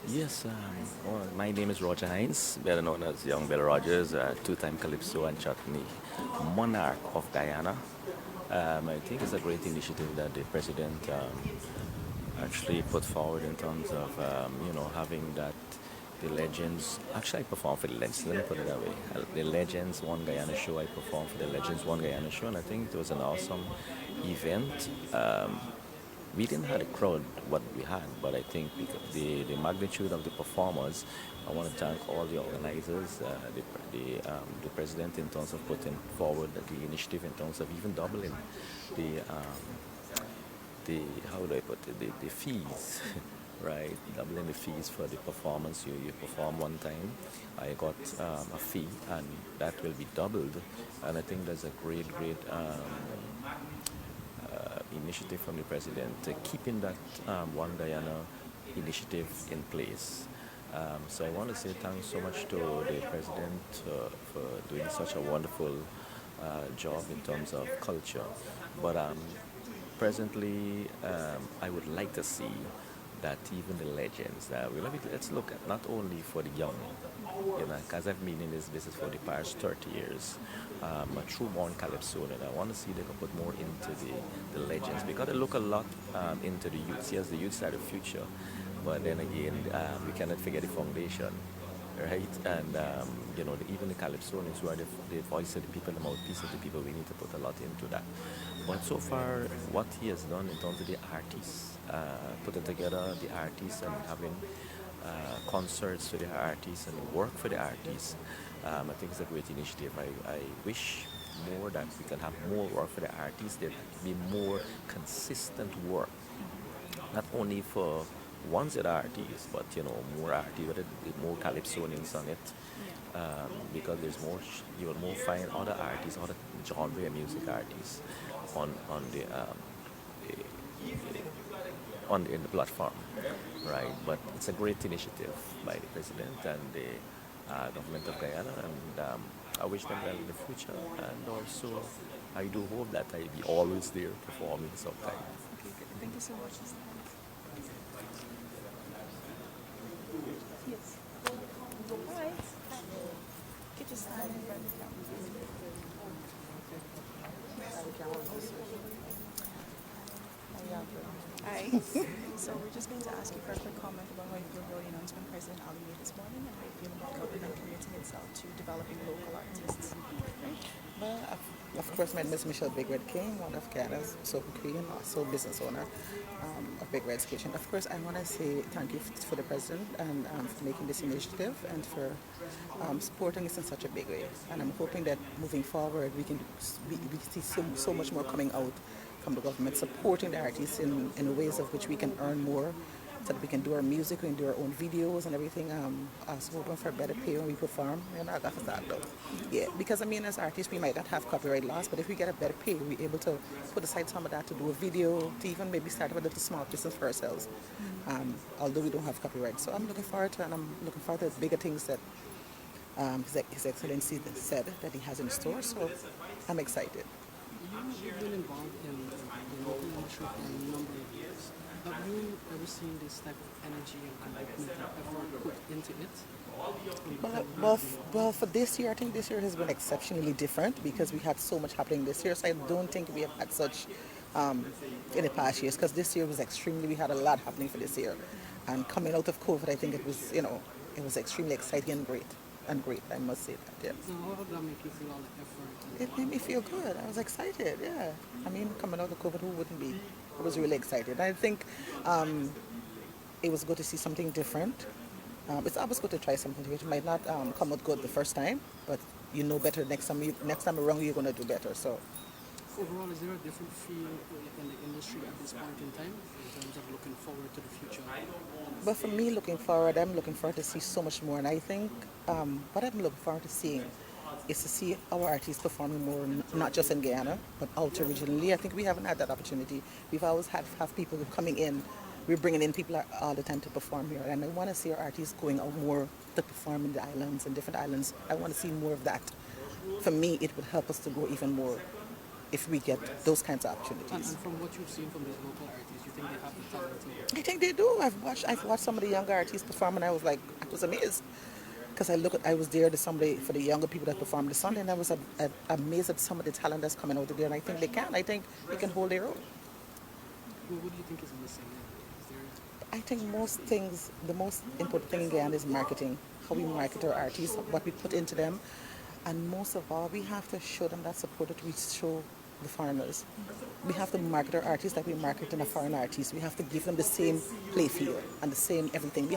Yes, well, my name is Roger Hines, better known as Young Bill Rogers, two-time Calypso and Chutney monarch of Guyana. I think it's a great initiative that the president actually put forward in terms of, having that the legends. Actually, I performed for the legends. Let me put it that way. The Legends One Guyana show. I performed for the Legends One Guyana show, and I think it was an awesome event. We didn't have a crowd what we had, but I think because the magnitude of the performers, I want to thank all the organizers, the president in terms of putting forward the initiative in terms of even doubling the the how do I put it the fees, right? Doubling the fees for the performance. You perform one time, I got a fee, and that will be doubled, and I think that's a great initiative from the president, keeping that One Guyana initiative in place. So I want to say thanks so much to the president for doing such a wonderful job in terms of culture. But presently, I would like to see that even the legends, let's look at not only for the young, because I've been in this business for the past 30 years, a true born calypso, and I want to see they can put more into the legends because they look a lot into the youths. Yes, the youths are the future, but then again, we cannot forget the foundation, right? And even the calypsonians who are the voice of the people, the mouthpiece of the people, we need to put a lot into that. But so far, what he has done in terms of the artists, putting together the artists and having concerts for the artists and work for the artists, I think it's a great initiative. I wish more that we can have more work for the artists. There be more consistent work, not only for one set of artists, but more artists, with more calypsonians on it, because there's more. You will more find other artists, other genre of music artists on the in the platform, right? But it's a great initiative by the president and the government of Guyana, and I wish them well in the future. And also, I do hope that I be always there performing sometime. Okay, good. Thank you so much. Yes. Hi. Get your stand in front of the camera. Hi. So we're just going to ask you for a quick comment about how you feel about the announcement President Ali made this morning and how you feel about the government committing itself to developing local artists. Right? Well, of course, my name is Michelle Big Red King, one of Canada's soap queen, also business owner of Big Red's Kitchen. Of course, I want to say thank you for the president and for making this initiative and for supporting us in such a big way. And I'm hoping that moving forward, we see so much more coming out from the government, supporting the artists in ways of which we can earn more so that we can do our music, we can do our own videos and everything. Also hoping for better pay when we perform. I got to start though. Yeah, because I mean, as artists, we might not have copyright laws, but if we get a better pay, we're able to put aside some of that to do a video, to even maybe start with a little small business for ourselves. Although we don't have copyright, so I'm looking forward to, and I'm looking forward to bigger things that His Excellency said that he has in store. So I'm excited. You've been involved in the local industry for a number of years. Have you ever seen this type of energy and commitment or effort put into it? Well, for this year, I think this year has been exceptionally different because we had so much happening this year. So I don't think we have had such in the past years because this year was extremely, we had a lot happening for this year. And coming out of COVID, I think it was, it was extremely exciting and great. And great, I must say that, yeah. So how did that make you feel all the effort? It made me feel good. I was excited, yeah. I mean, coming out of COVID, who wouldn't be? I was really excited. I think it was good to see something different. It's always good to try something different. It might not come out good the first time, but you know better next time. Next time around, you're going to do better. So, Overall, is there a different feel in the industry at this point in time in terms of looking forward to the future? but for me, looking forward, I'm looking forward to see so much more. And I think what I'm looking forward to seeing is to see our artists performing more, not just in Guyana, but out regionally. I think we haven't had that opportunity. We've always have people coming in. We're bringing in people all the time to perform here, and I want to see our artists going out more to perform in the islands and different islands. I want to see more of that. For me, it would help us to grow even more if we get those kinds of And opportunities. from what you've seen from these local artists, you think they have the talent to I think they do. I've watched some of the younger artists perform, and I was amazed because I was there to somebody for the younger people that performed the Sunday, and I was amazed at some of the talent that's coming out of there. And I think they can. I think they can hold their own. what do you think is missing? Is there I think the most important thing again is marketing. How we market our artists, what we put into them, and most of all, we have to show them that support that we show the foreigners. We have to market our artists like we market in a foreign artist. We have to give them the same play field and the same everything.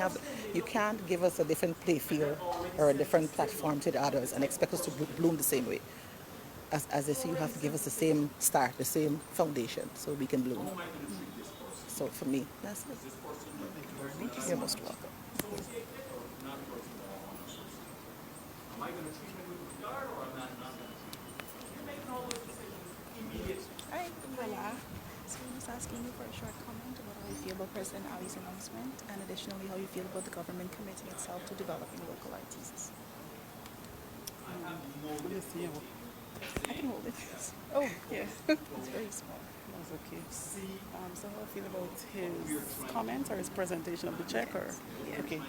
You can't give us a different play field or a different platform to the others and expect us to bloom the same way. As I say, you have to give us the same start, the same foundation, so we can bloom. So for me, that's it. You're most welcome. Hi, Hola. So I'm just asking you for a short comment about how you feel about President Ali's announcement, and additionally how you feel about the government committing itself to developing local artists. Let me see. I can hold it. Oh, yeah. It's very small. That's okay. So how I feel about his comments or his presentation of the check or? Yeah. Okay.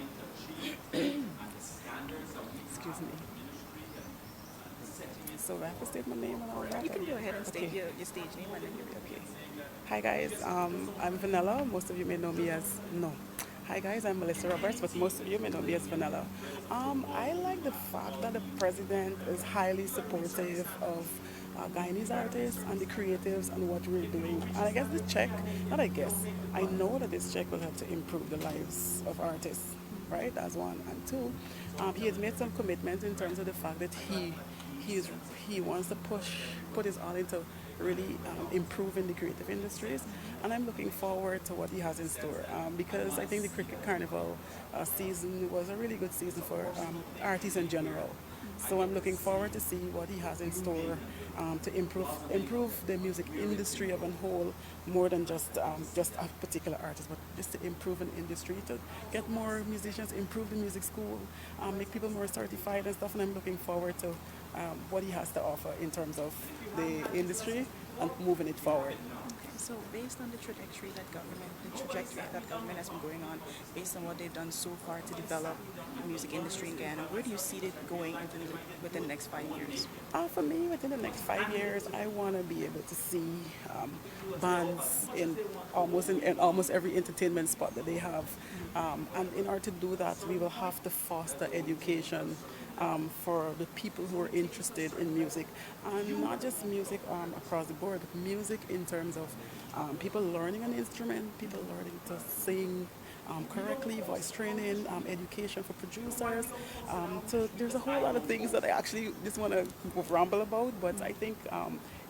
Excuse me. So I have to state my name and all that? You can go ahead and state Okay. your stage name and then you'll be okay. Hi guys, I'm Vanilla. Most of you may know me as No. Hi guys, I'm Melissa Roberts, but most of you may know me as Vanilla. I like the fact that the president is highly supportive of Guyanese artists and the creatives and what we're doing. And I guess this check, not I guess, I know that this check will help to improve the lives of artists, right? That's one. And two, he has made some commitments in terms of the fact that he wants to put his all into really improving the creative industries, and I'm looking forward to what he has in store because I think the cricket carnival season was a really good season for artists in general. So I'm looking forward to see what he has in store to improve the music industry as a whole, more than just a particular artist, but just to improve an industry, to get more musicians, improve the music school, make people more certified and stuff. And I'm looking forward to what he has to offer in terms of the industry and moving it forward. Okay, so based on the trajectory that government has been going on, based on what they've done so far to develop the music industry in Ghana, where do you see it going within the next 5 years? For me, within the next 5 years, I want to be able to see bands in almost every entertainment spot that they have. And in order to do that, we will have to foster education for the people who are interested in music, and not just music across the board, but music in terms of people learning an instrument, people learning to sing correctly, voice training, education for producers. So there's a whole lot of things that I actually just want to ramble about, but I think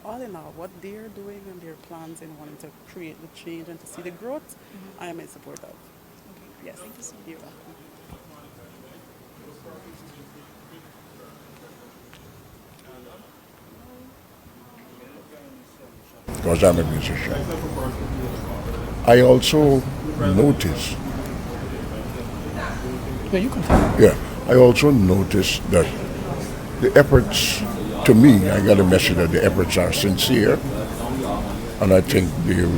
all in all, what they're doing and their plans in wanting to create the change and to see the growth, I am in support of. Okay, Yes, thank you so much. you're welcome. Because I'm a musician. I also notice, Yeah, you can tell. yeah, I also notice that the efforts, to me, I got a message that the efforts are sincere, and I think there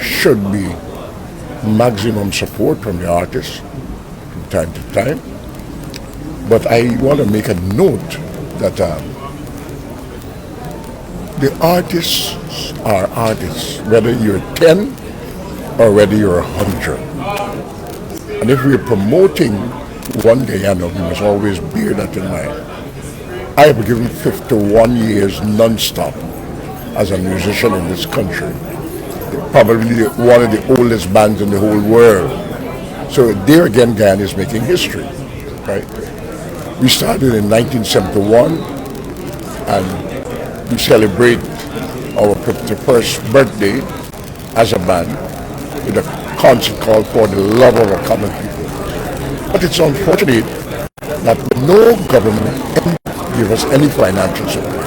should be maximum support from the artists from time to time. But I want to make a note that the artists are artists, whether you're 10 or whether you're 100. And if we're promoting one Guyana, we must always bear that in mind. I have given 51 years non-stop as a musician in this country. Probably one of the oldest bands in the whole world. So there again, Guyana is making history, right? We started in 1971, and we celebrate our 51st birthday as a band with a concert called For the Love of Our Common People. But it's unfortunate that no government can give us any financial support,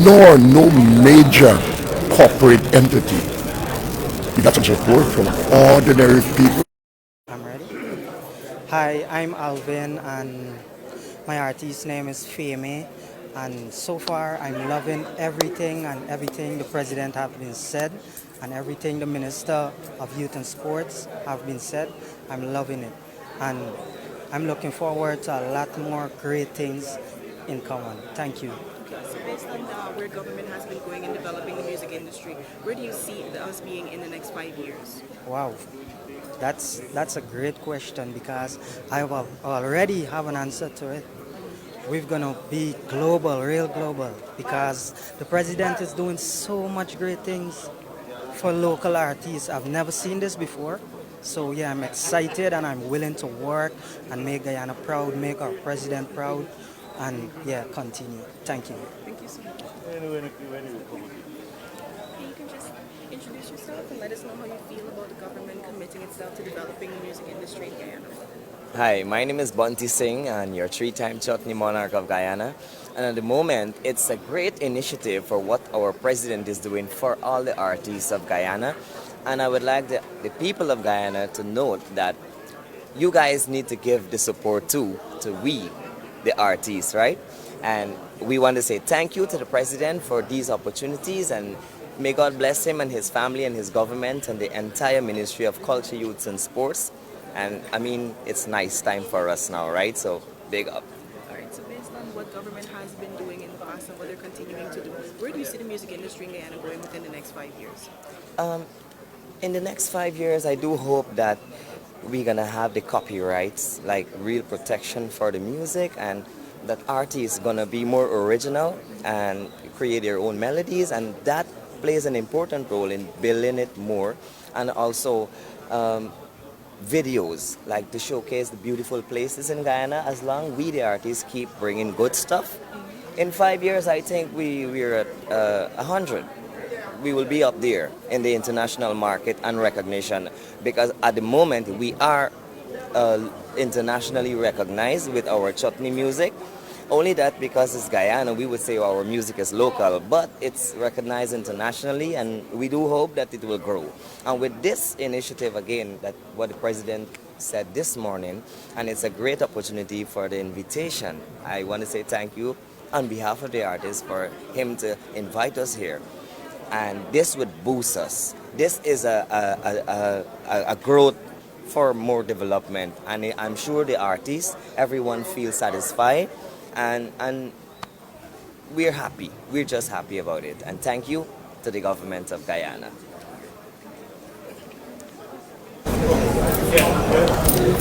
nor no major corporate entity. We got some support from ordinary people. I'm ready. Hi, I'm Alvin, and my artist name is Femi. And so far, I'm loving everything and everything the president have been said and everything the minister of youth and sports have been said. I'm loving it. And I'm looking forward to a lot more great things in common. Thank you. Okay, so based on where government has been going in developing the music industry, where do you see us being in the next 5 years? Wow, that's a great question because already have an answer to it. We're gonna be global, real global, because the president is doing so much great things for local artists. I've never seen this before. So yeah, I'm excited and I'm willing to work and make Guyana proud, make our president proud, and yeah, continue. Thank you. Thank you so much. Okay, you can just introduce yourself and let us know how you feel about the government committing itself to developing the music industry in Guyana. Hi, my name is Bunty Singh, and you're three-time Chutney Monarch of Guyana. And at the moment, it's a great initiative for what our president is doing for all the artists of Guyana. And I would like the people of Guyana to note that you guys need to give the support too to we, the artists, right? And we want to say thank you to the president for these opportunities, and may God bless him and his family and his government and the entire Ministry of Culture, Youth and Sports. And I mean, it's nice time for us now, right? So big up. All right, so based on what government has been doing in the past and what they're continuing to do, where do you see the music industry in Guyana going within the next 5 years? In the next 5 years, I do hope that we're gonna have the copyrights, like real protection for the music, and that artists gonna be more original and create their own melodies, and that plays an important role in building it more, and also videos, like to showcase the beautiful places in Guyana. As long we the artists keep bringing good stuff, in 5 years I think we're at 100. We will be up there in the international market and recognition, because at the moment we are internationally recognized with our chutney music. Only that because it's Guyana, we would say our music is local, but it's recognized internationally, and we do hope that it will grow. And with this initiative, again, that what the president said this morning, and it's a great opportunity for the invitation. I want to say thank you on behalf of the artists for him to invite us here. And this would boost us. This is a growth for more development, and I'm sure the artists, everyone feels satisfied. And we're happy. We're just happy about it. And thank you to the government of Guyana.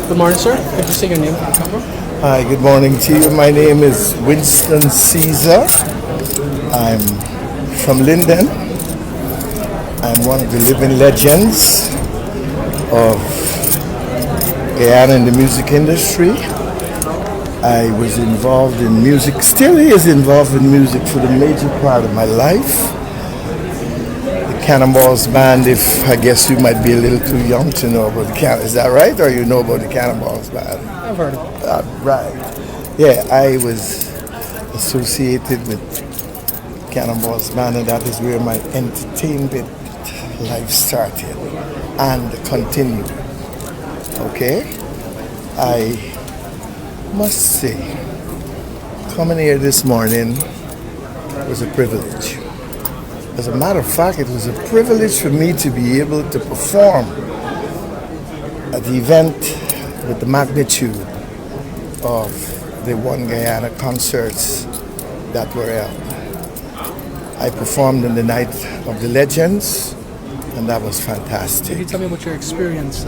Good morning, sir. Could you say your name for the camera? Hi, good morning to you. My name is Winston Caesar. I'm from Linden. I'm one of the living legends of Guyana in the music industry. I was involved in music, still is involved in music for the major part of my life. The Cannonballs Band, if I guess you might be a little too young to know about the Cannonballs. Is that right? Or you know about the Cannonballs Band? I've heard of it. Right. Yeah, I was associated with Cannonballs Band, and that is where my entertainment life started and continued. Okay? I must say, coming here this morning was a privilege. As a matter of fact, it was a privilege for me to be able to perform at the event with the magnitude of the One Guyana concerts that were held. I performed on the Night of the Legends, and that was fantastic. Can you tell me about your experience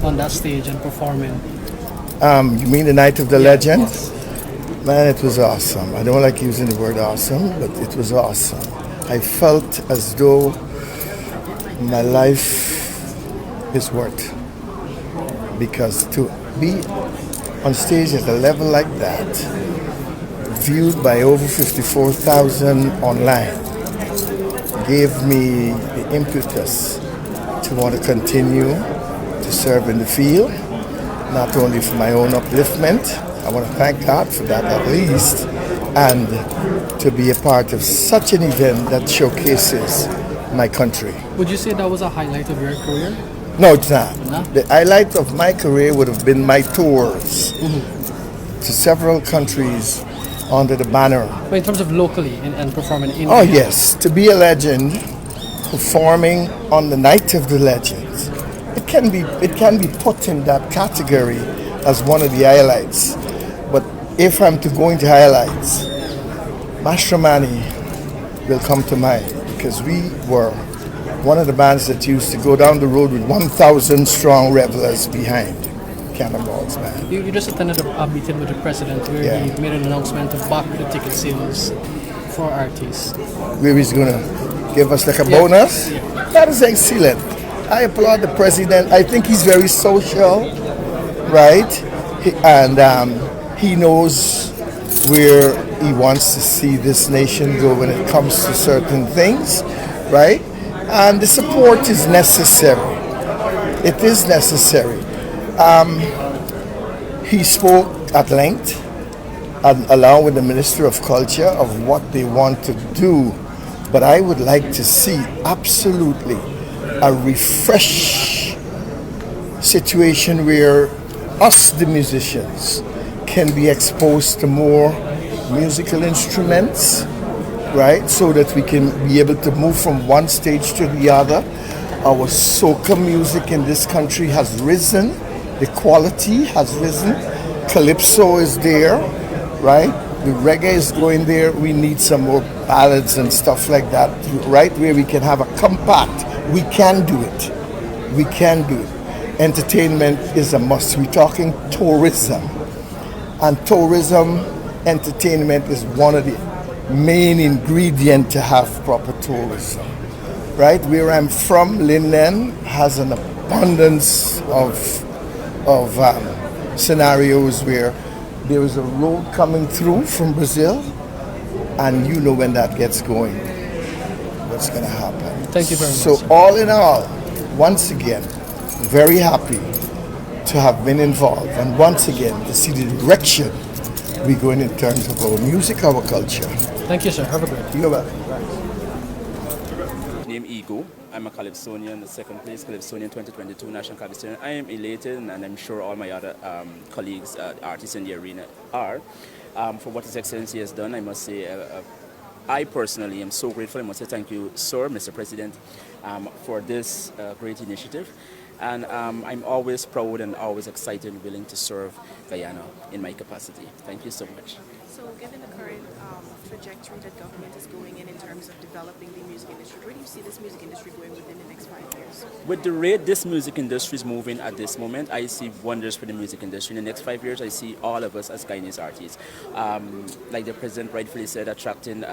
on that stage and performing? You mean the Night of the Legends? Man, it was awesome. I don't like using the word awesome, but it was awesome. I felt as though my life is worth, because to be on stage at a level like that, viewed by over 54,000 online, gave me the impetus to want to continue to serve in the field, not only for my own upliftment, I want to thank God for that at least, and to be a part of such an event that showcases my country. Would you say that was a highlight of your career? No, it's not. No? The highlight of my career would have been my tours to several countries under the banner. But in terms of locally and performing in Oh Guyana, yes, to be a legend, performing on the Night of the Legends, it can be put in that category as one of the highlights. But if I'm to go into highlights, Mastromani will come to mind because we were one of the bands that used to go down the road with 1,000 strong revelers behind. Cannonballs Band. you just attended a meeting with the president where Yeah. he made an announcement to back the ticket sales for artists. Where he's going to give us like a bonus. That is excellent. I applaud the president. I think he's very social, right? And he knows where he wants to see this nation go when it comes to certain things, right? And the support is necessary. It is necessary. He spoke at length, along with the Minister of Culture, of what they want to do. But I would like to see absolutely a refresh situation where us, the musicians, can be exposed to more musical instruments, right? So that we can be able to move from one stage to the other. Our soca music in this country has risen. The quality has risen. Calypso is there, right? The reggae is going there. We need some more ballads and stuff like that, right? Where we can have a compact. We can do it. We can do it. Entertainment is a must. We're talking tourism. And tourism, entertainment is one of the main ingredients to have proper tourism. Right? Where I'm from, Linden has an abundance of scenarios where there is a road coming through from Brazil, and you know when that gets going, what's going to happen. Thank you very much. So all in all, once again, very happy to have been involved, and once again to see the direction we're going in terms of our music, our culture. Thank you, sir. Have a great day. You're welcome. Name Ego. I'm a Calypsonian, the second place Calypsonian 2022 National Calypsonian. I am elated, and I'm sure all my other colleagues, artists in the arena are, for what His Excellency has done. I must say, I personally am so grateful. I must say thank you, sir, Mr. President, for this great initiative. And I'm always proud and always excited and willing to serve Guyana in my capacity. Thank you so much. So given the current trajectory that government is going in terms of developing the music industry, where do you see this music industry going within the next 5 years? With the rate this music industry is moving at this moment, I see wonders for the music industry. In the next 5 years, I see all of us as Guyanese artists. Like the president rightfully said, attracting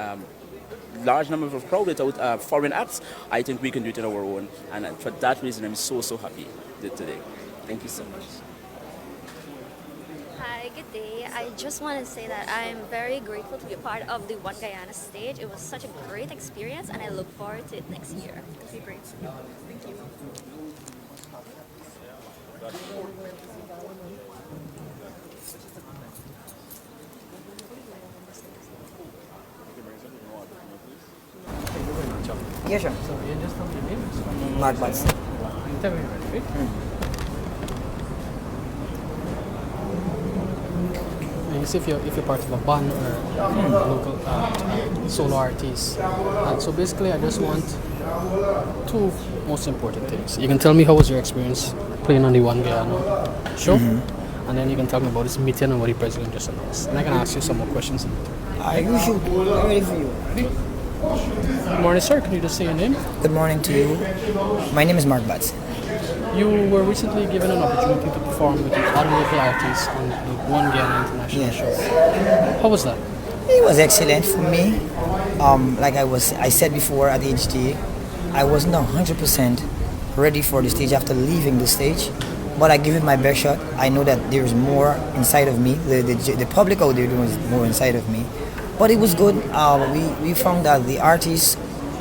large number of crowd without foreign acts. I think we can do it on our own. And for that reason, I'm so happy today. Thank you so much. Hi, good day. I just want to say that I'm very grateful to be a part of the One Guyana stage. It was such a great experience, and I look forward to it next year. Okay, great. Thank you. Yeah, sure. So you just tell me your name. Mark Buds. Tell me right? You see if you're part of a band or a local solo artist. And so basically I just want two most important things. You can tell me how was your experience playing on the One Guyana show, and then you can tell me about this meeting and what the president just announced. And I can ask you some more questions in return. You should. I'm ready for you. Good morning, sir. Can you just say your name? Good morning to you. My name is Mark Buds. You were recently given an opportunity to perform with the other local artists on the One Guyana International show. How was that? It was excellent for me. Like I said before at HTA, I wasn't 100% ready for the stage after leaving the stage, but I give it my best shot. I know that there's more inside of me. The public out there was more inside of me, but it was good. We found that the artist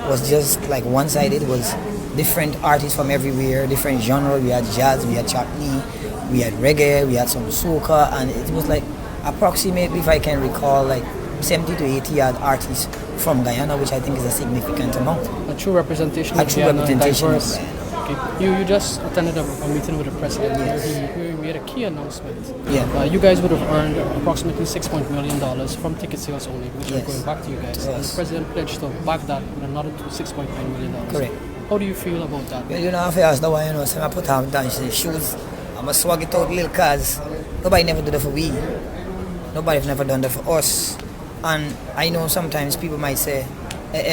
was just like one-sided. It was different artists from everywhere, different genres. We had jazz, we had chutney, we had reggae, we had some soca, and it was like approximately, if I can recall, like 70 to 80 odd artists from Guyana, which I think is a significant amount. A true representation A of true Guyana, representation of diverse Guyana. Okay, you just attended a meeting with the president where he made a key announcement. Yeah. You guys would have earned approximately $6 million from ticket sales only, which are Yes. going back to you guys. And the Yes. president pledged to back that with another $6.9 million. Correct. How do you feel about that? Well, you know, if you ask the one, you know, so I put on dance shoes, I'm a swag it out little cars. Nobody never do that for we. Nobody's never done that for us. And I know sometimes people might say,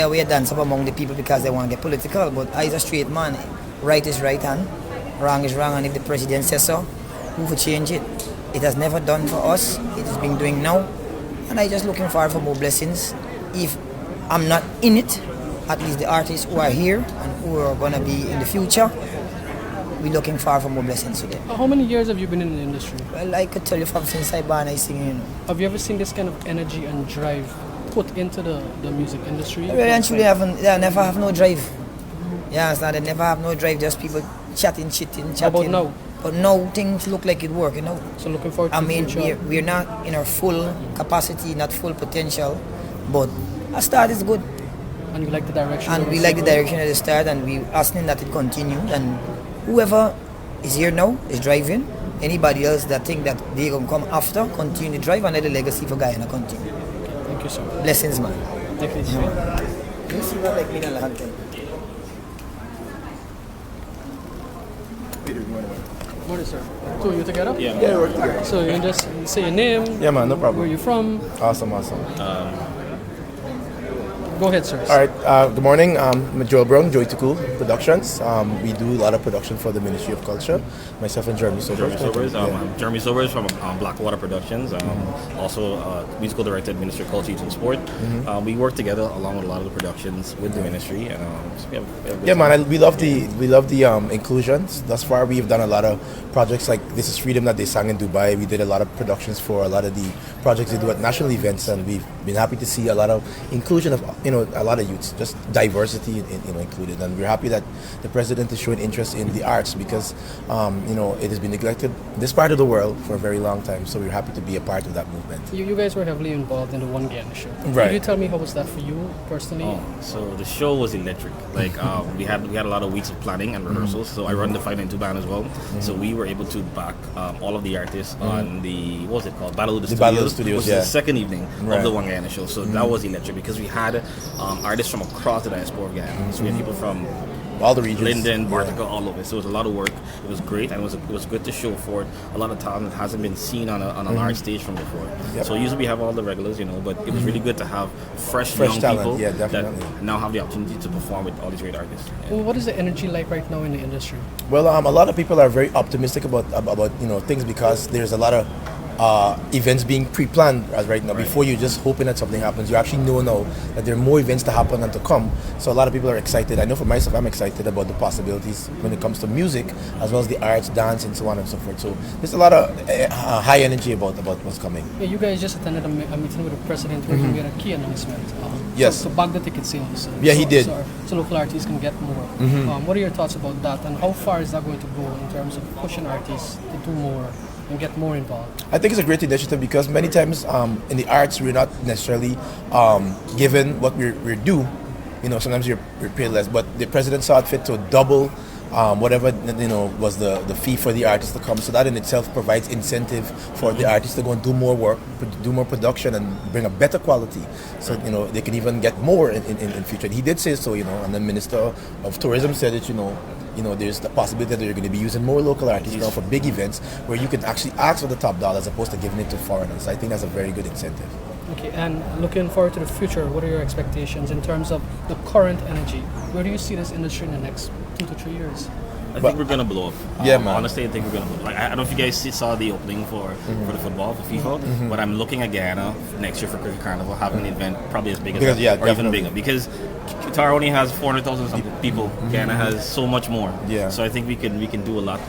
we dance up among the people because they want to get political, but I is a straight man. Right is right and wrong is wrong, and if the president says so, who will change it? It has never done for us. It is being doing now. And I just looking forward for more blessings. If I'm not in it, at least the artists who are here and who are going to be in the future, we're looking forward for more blessings today. How many years have you been in the industry? Well, I could tell you from since I born, I sing, you know. Have you ever seen this kind of energy and drive put into the music industry? Really and truly, they never have no drive. Yeah, they never have no drive, just people chatting. How about now? But now things look like it work, you know. So looking forward to I the mean, future. we're not in our full capacity, not full potential, but a start is good. And you like the direction? And we like the direction at the start, and we're asking that it continue. And whoever is here now is driving. Anybody else that think that they gonna come after, continue to drive, and let the legacy for Guyana continue. Thank you, sir. Blessings, man. Thank you. You see what like me in the Morning, sir. So you together? Yeah, we're together. So you can just say your name. Yeah, man, no problem. Where you from? Awesome. Go ahead, sir. All right. Good morning. I'm Joel Brown, Joy to Cool Productions. We do a lot of production for the Ministry of Culture. Myself and Jeremy Sobers. I'm Jeremy Sobers from Blackwater Productions. Also musical director at Ministry of Culture, Youth and Sport. We work together along with a lot of the productions with the ministry. So we have Yeah, man. We love the inclusions. Thus far, we've done a lot of projects like This Is Freedom that they sang in Dubai. We did a lot of productions for a lot of the projects they do at national events, and we've been happy to see a lot of inclusion of a lot of youths, just diversity included. And we're happy that the president is showing interest in the arts because it has been neglected in this part of the world for a very long time. So we're happy to be a part of that movement. You guys were heavily involved in the One Guyana show. Right. Could you tell me how was that for you personally? So the show was electric. Like we had a lot of weeks of planning and rehearsals. So I run the Fight Into band as well. So we were able to back all of the artists on the Battle of the Studios, Battle of the Studios, which is the second evening of the One Guyana show. So that was electric because we had artists from across the diaspora of Guyana. So we had people from all the regions, Linden, Bartica, all over. So it was a lot of work. It was great, and it was good to show forward a lot of talent that hasn't been seen on a large stage from before. Yep. So usually we have all the regulars, but it was really good to have fresh young talent. people Yeah, definitely. that now have the opportunity to perform with all these great artists. Yeah. Well, what is the energy like right now in the industry? Well, a lot of people are very optimistic about things because there's a lot of events being pre-planned as right now. Before you just hoping that something happens, you actually know now that there are more events to happen and to come. So a lot of people are excited. I know for myself, I'm excited about the possibilities when it comes to music as well as the arts, dance, and so on and so forth. So there's a lot of high energy about what's coming. Yeah, you guys just attended a meeting with the president where he made a key announcement. Yes. To back the ticket sales. Yeah, he did. So local artists can get more. What are your thoughts about that, and how far is that going to go in terms of pushing artists to do more and get more involved? I think it's a great initiative because many times in the arts we're not necessarily given what we're due. Sometimes you're paid less, but the president saw it fit to double whatever was the fee for the artist to come. So that in itself provides incentive for the artists to go and do more work, do more production, and bring a better quality. So they can even get more in future. And he did say so. And the Minister of Tourism said that there's the possibility that you're going to be using more local artists now for big events where you can actually ask for the top dollar as opposed to giving it to foreigners. I think that's a very good incentive. Okay, and looking forward to the future, what are your expectations in terms of the current energy? Where do you see this industry in the next 2 to 3 years? I think we're gonna blow up. Yeah, man. Honestly, I think we're gonna blow up. I don't know if you guys saw the opening for the football for FIFA, but I'm looking at Guyana next year for Cricket Carnival having an event probably as big as that, or even bigger. Because Qatar only has 400,000 people. Guyana has so much more. Yeah. So I think we can do a lot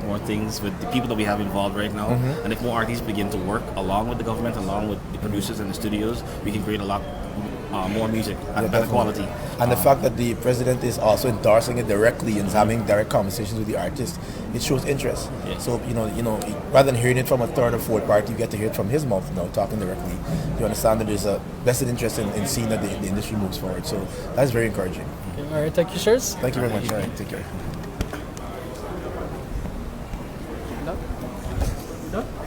more things with the people that we have involved right now. And if more artists begin to work along with the government, along with the producers and the studios, we can create a lot more music at better quality. And the fact that the president is also endorsing it directly and having direct conversations with the artist, it shows interest. Yeah. So rather than hearing it from a third or fourth party, you get to hear it from his mouth now, talking directly. You understand that there's a vested interest in seeing that the industry moves forward. So that's very encouraging. Okay, all right, thank you, sirs. Thank you very much. All right, take care. done?